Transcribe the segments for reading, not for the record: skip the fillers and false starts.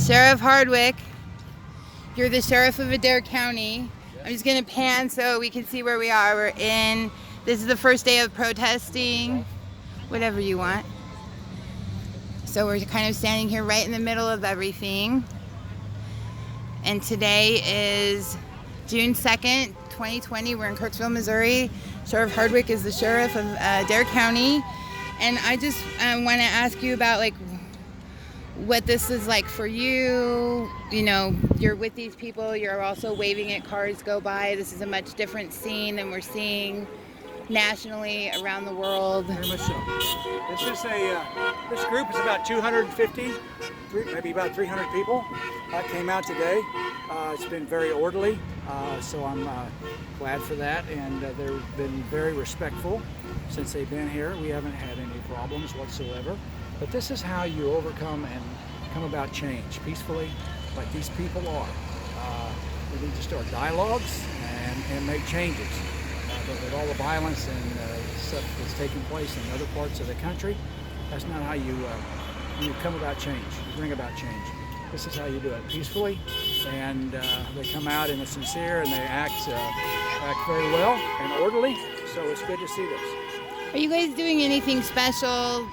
Sheriff Hardwick, you're the sheriff of Adair County. I'm just going to pan so we can see where we are. This is the first day of protesting, whatever you want. So we're kind of standing here right in the middle of everything. And today is June 2nd, 2020. We're in Kirksville, Missouri. Sheriff Hardwick is the sheriff of Adair County. And I just want to ask you about what this is like for you. You know, you're with these people, you're also waving at cars go by. This is a much different scene than we're seeing nationally around the world. Very much so. This group is about 250, maybe about 300 people came out today. It's been very orderly, so I'm glad for that, and they've been very respectful since they've been here. We haven't had any problems whatsoever. But this is how you overcome and come about change peacefully, like these people are. We need to start dialogues and make changes. But with all the violence and stuff that's taking place in other parts of the country, that's not how you come about change. You bring about change. This is how you do it peacefully, and they come out and they're sincere and they act very well and orderly. So it's good to see this. Are you guys doing anything special,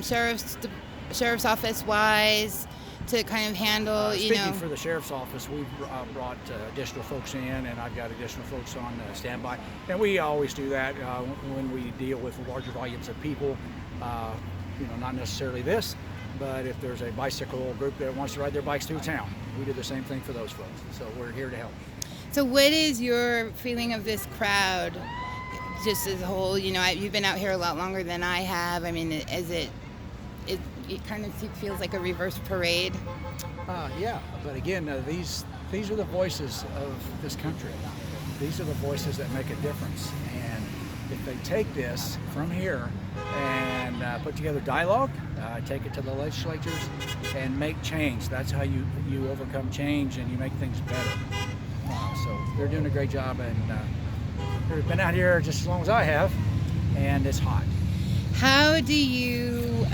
sheriff's office wise, to kind of handle, Speaking for the sheriff's office, we've brought additional folks in, and I've got additional folks on standby. And we always do that when we deal with larger volumes of people. Not necessarily this, but if there's a bicycle group that wants to ride their bikes through town, we do the same thing for those folks. So we're here to help. So what is your feeling of this crowd, just as a whole? You've been out here a lot longer than I have. I mean, it kind of feels like a reverse parade. Yeah, but again, these are the voices of this country. These are the voices that make a difference. And if they take this from here and put together dialogue, take it to the legislatures and make change, that's how you overcome change and you make things better. So they're doing a great job, and they've been out here just as long as I have, and it's hot. How do you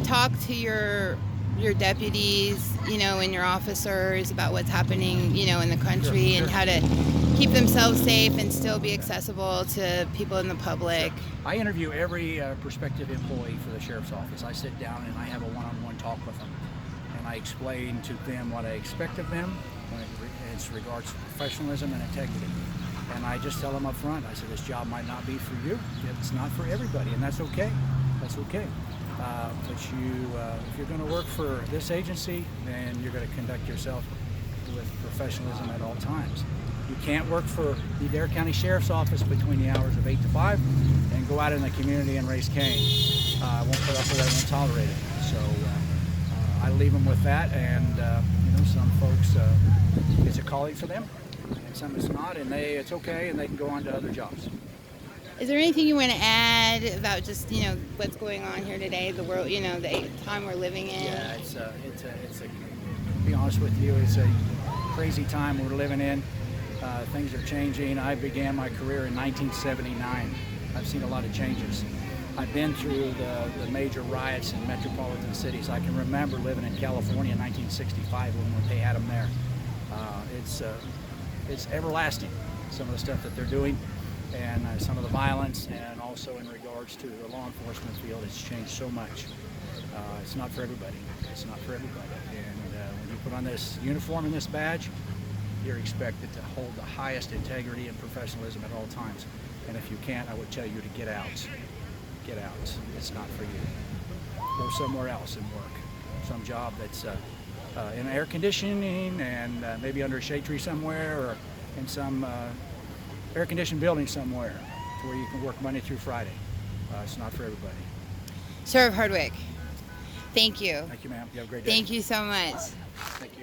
talk to your deputies, and your officers about what's happening, in the country, and how to keep themselves safe and still be accessible to people in the public? I interview every prospective employee for the sheriff's office. I sit down and I have a one-on-one talk with them, and I explain to them what I expect of them when it regards to professionalism and integrity. And I just tell them up front, I said, this job might not be for you. It's not for everybody, and that's okay. That's okay. But if you're going to work for this agency, then you're going to conduct yourself with professionalism at all times. You can't work for the Adair County Sheriff's Office between the hours of 8 to 5 and go out in the community and raise Cain. I won't put up with it, I won't tolerate it. So I leave them with that, and some folks, it's a calling for them, and some it's not, and it's okay, and they can go on to other jobs. Is there anything you want to add about just, what's going on here today, the world, the time we're living in? Yeah, it's to be honest with you, it's a crazy time we're living in. Things are changing. I began my career in 1979. I've seen a lot of changes. I've been through the major riots in metropolitan cities. I can remember living in California in 1965 when they had them there. It's everlasting, some of the stuff that they're doing, and some of the violence, and also in regards to the law enforcement field, it's changed so much. It's not for everybody. It's not for everybody. And when you put on this uniform and this badge, you're expected to hold the highest integrity and professionalism at all times. And if you can't, I would tell you to get out. Get out. It's not for you. Go somewhere else and work. Some job that's in air conditioning and maybe under a shade tree somewhere, or in some air-conditioned building somewhere where you can work Monday through Friday. It's not for everybody. Sheriff Hardwick, thank you. Thank you, ma'am. You have a great day. Thank you so much. Thank you.